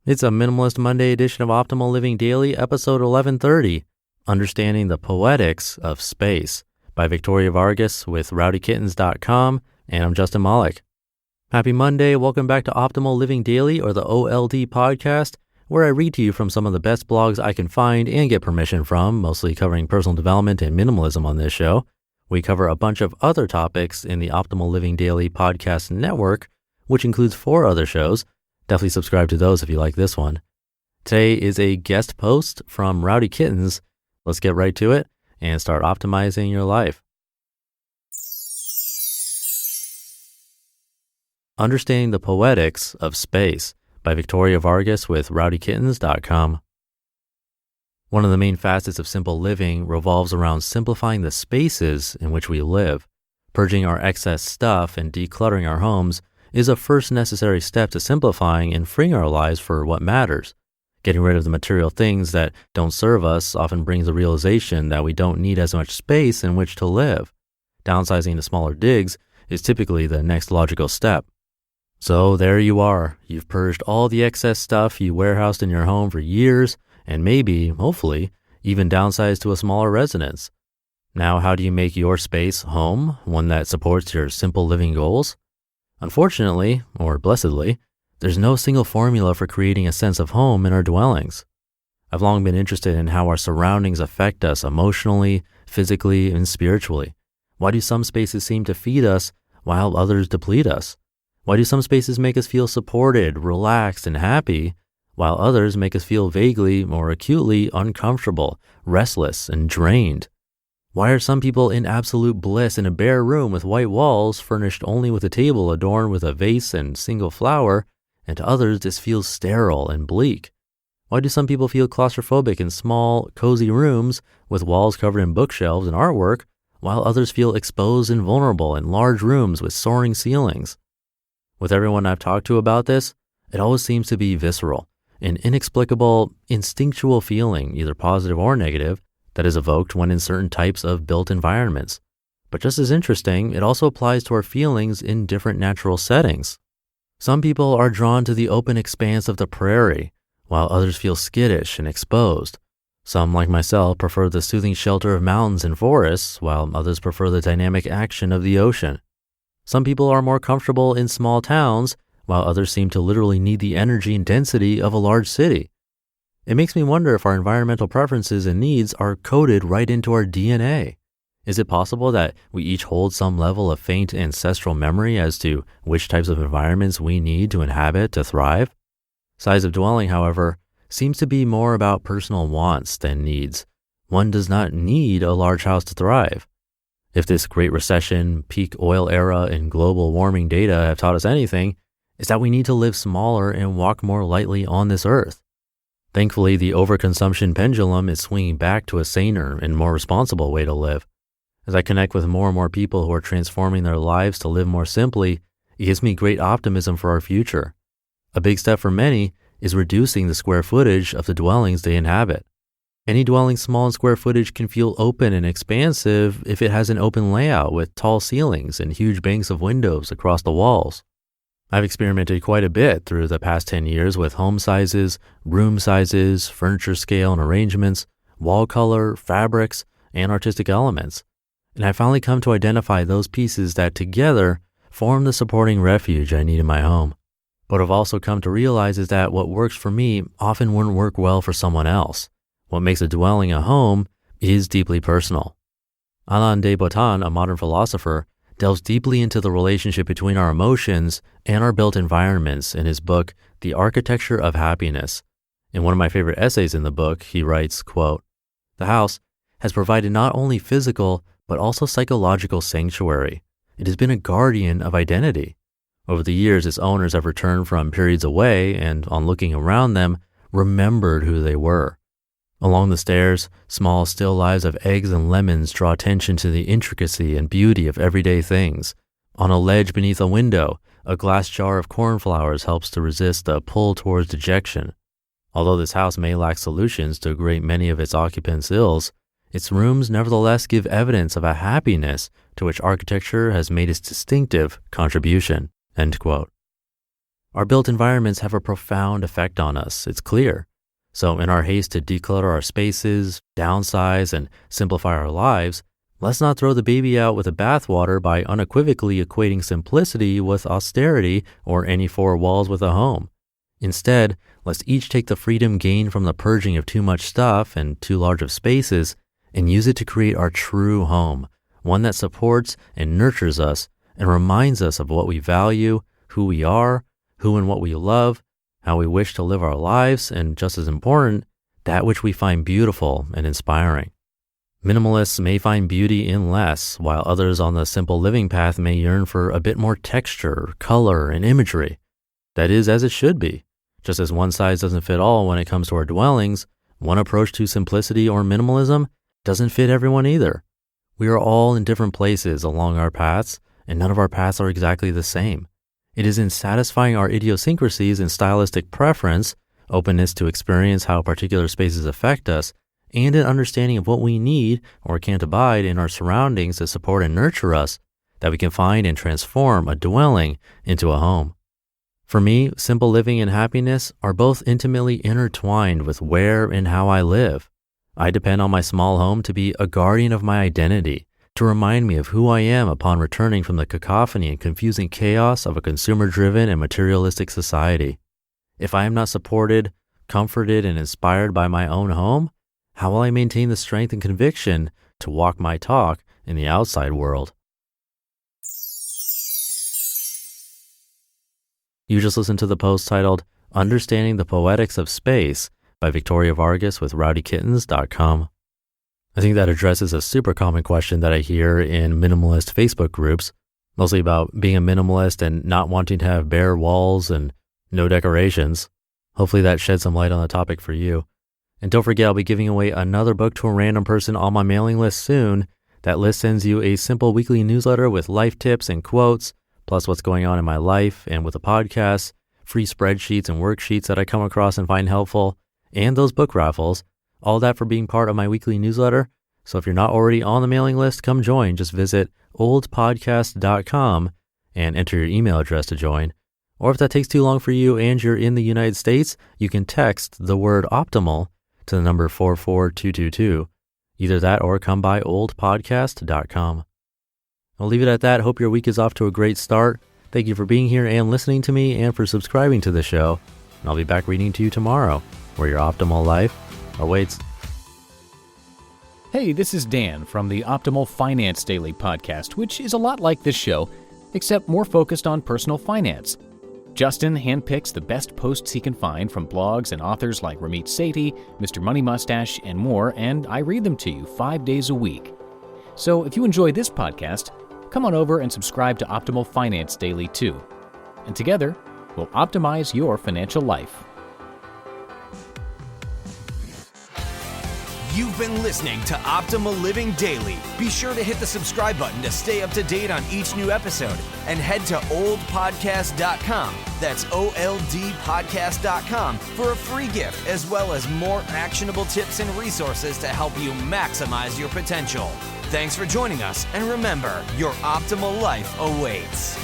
It's a Minimalist Monday edition of Optimal Living Daily, episode 1130, Understanding the Poetics of Space by Victoria Vargas with rowdykittens.com, and I'm Justin Malik. Happy Monday. Welcome back to Optimal Living Daily, or the OLD podcast, where I read to you from some of the best blogs I can find and get permission from, mostly covering personal development and minimalism on this show. We cover a bunch of other topics in the Optimal Living Daily podcast network, which includes 4 other shows. Definitely subscribe to those if you like this one. Today is a guest post from Rowdy Kittens. Let's get right to it and start optimizing your life. Understanding the Poetics of Space by Victoria Vargas with rowdykittens.com. One of the main facets of simple living revolves around simplifying the spaces in which we live. Purging our excess stuff and decluttering our homes is a first necessary step to simplifying and freeing our lives for what matters. Getting rid of the material things that don't serve us often brings the realization that we don't need as much space in which to live. Downsizing to smaller digs is typically the next logical step. So there you are. You've purged all the excess stuff you warehoused in your home for years, and maybe, hopefully, even downsized to a smaller residence. Now, how do you make your space home, one that supports your simple living goals? Unfortunately, or blessedly, there's no single formula for creating a sense of home in our dwellings. I've long been interested in how our surroundings affect us emotionally, physically, and spiritually. Why do some spaces seem to feed us while others deplete us? Why do some spaces make us feel supported, relaxed, and happy, while others make us feel vaguely or acutely uncomfortable, restless, and drained? Why are some people in absolute bliss in a bare room with white walls furnished only with a table adorned with a vase and single flower, and to others this feels sterile and bleak? Why do some people feel claustrophobic in small, cozy rooms with walls covered in bookshelves and artwork, while others feel exposed and vulnerable in large rooms with soaring ceilings? With everyone I've talked to about this, it always seems to be visceral, an inexplicable, instinctual feeling, either positive or negative, that is evoked when in certain types of built environments. But just as interesting, it also applies to our feelings in different natural settings. Some people are drawn to the open expanse of the prairie, while others feel skittish and exposed. Some, like myself, prefer the soothing shelter of mountains and forests, while others prefer the dynamic action of the ocean. Some people are more comfortable in small towns, while others seem to literally need the energy and density of a large city. It makes me wonder if our environmental preferences and needs are coded right into our DNA. Is it possible that we each hold some level of faint ancestral memory as to which types of environments we need to inhabit to thrive? Size of dwelling, however, seems to be more about personal wants than needs. One does not need a large house to thrive. If this Great Recession, peak oil era, and global warming data have taught us anything, it's that we need to live smaller and walk more lightly on this earth. Thankfully, the overconsumption pendulum is swinging back to a saner and more responsible way to live. As I connect with more and more people who are transforming their lives to live more simply, it gives me great optimism for our future. A big step for many is reducing the square footage of the dwellings they inhabit. Any dwelling small in square footage can feel open and expansive if it has an open layout with tall ceilings and huge banks of windows across the walls. I've experimented quite a bit through the past 10 years with home sizes, room sizes, furniture scale and arrangements, wall color, fabrics, and artistic elements. And I've finally come to identify those pieces that together form the supporting refuge I need in my home. What I've also come to realize is that what works for me often wouldn't work well for someone else. What makes a dwelling a home is deeply personal. Alain de Botton, a modern philosopher, delves deeply into the relationship between our emotions and our built environments in his book, The Architecture of Happiness. In one of my favorite essays in the book, he writes, quote, "The house has provided not only physical, but also psychological sanctuary. It has been a guardian of identity. Over the years, its owners have returned from periods away and, on looking around them, remembered who they were. Along the stairs, small still lives of eggs and lemons draw attention to the intricacy and beauty of everyday things. On a ledge beneath a window, a glass jar of cornflowers helps to resist the pull towards dejection. Although this house may lack solutions to a great many of its occupants' ills, its rooms nevertheless give evidence of a happiness to which architecture has made its distinctive contribution." End quote. Our built environments have a profound effect on us, it's clear. So in our haste to declutter our spaces, downsize, and simplify our lives, let's not throw the baby out with the bathwater by unequivocally equating simplicity with austerity or any four walls with a home. Instead, let's each take the freedom gained from the purging of too much stuff and too large of spaces and use it to create our true home, one that supports and nurtures us and reminds us of what we value, who we are, who and what we love, how we wish to live our lives, and just as important, that which we find beautiful and inspiring. Minimalists may find beauty in less, while others on the simple living path may yearn for a bit more texture, color, and imagery. That is as it should be. Just as one size doesn't fit all when it comes to our dwellings, one approach to simplicity or minimalism doesn't fit everyone either. We are all in different places along our paths, and none of our paths are exactly the same. It is in satisfying our idiosyncrasies and stylistic preference, openness to experience how particular spaces affect us, and an understanding of what we need or can't abide in our surroundings to support and nurture us, that we can find and transform a dwelling into a home. For me, simple living and happiness are both intimately intertwined with where and how I live. I depend on my small home to be a guardian of my identity, to remind me of who I am upon returning from the cacophony and confusing chaos of a consumer-driven and materialistic society. If I am not supported, comforted, and inspired by my own home, how will I maintain the strength and conviction to walk my talk in the outside world? You just listened to the post titled, Understanding the Poetics of Space by Victoria Vargas with rowdykittens.com. I think that addresses a super common question that I hear in minimalist Facebook groups, mostly about being a minimalist and not wanting to have bare walls and no decorations. Hopefully that sheds some light on the topic for you. And don't forget, I'll be giving away another book to a random person on my mailing list soon. That list sends you a simple weekly newsletter with life tips and quotes, plus what's going on in my life and with the podcast, free spreadsheets and worksheets that I come across and find helpful, and those book raffles, all that for being part of my weekly newsletter. So if you're not already on the mailing list, come join. Just visit oldpodcast.com and enter your email address to join. Or if that takes too long for you and you're in the United States, you can text the word optimal to the number 44222. Either that or come by oldpodcast.com. I'll leave it at that. Hope your week is off to a great start. Thank you for being here and listening to me and for subscribing to the show. And I'll be back reading to you tomorrow, where your optimal life awaits. Hey, this is Dan from the Optimal Finance Daily podcast, which is a lot like this show, except more focused on personal finance. Justin handpicks the best posts he can find from blogs and authors like Ramit Sethi, Mr. Money Mustache, and more, and I read them to you 5 days a week. So if you enjoy this podcast, come on over and subscribe to Optimal Finance Daily too. And together, we'll optimize your financial life. You've been listening to Optimal Living Daily. Be sure to hit the subscribe button to stay up to date on each new episode and head to oldpodcast.com. That's oldpodcast.com for a free gift as well as more actionable tips and resources to help you maximize your potential. Thanks for joining us, and remember, your optimal life awaits.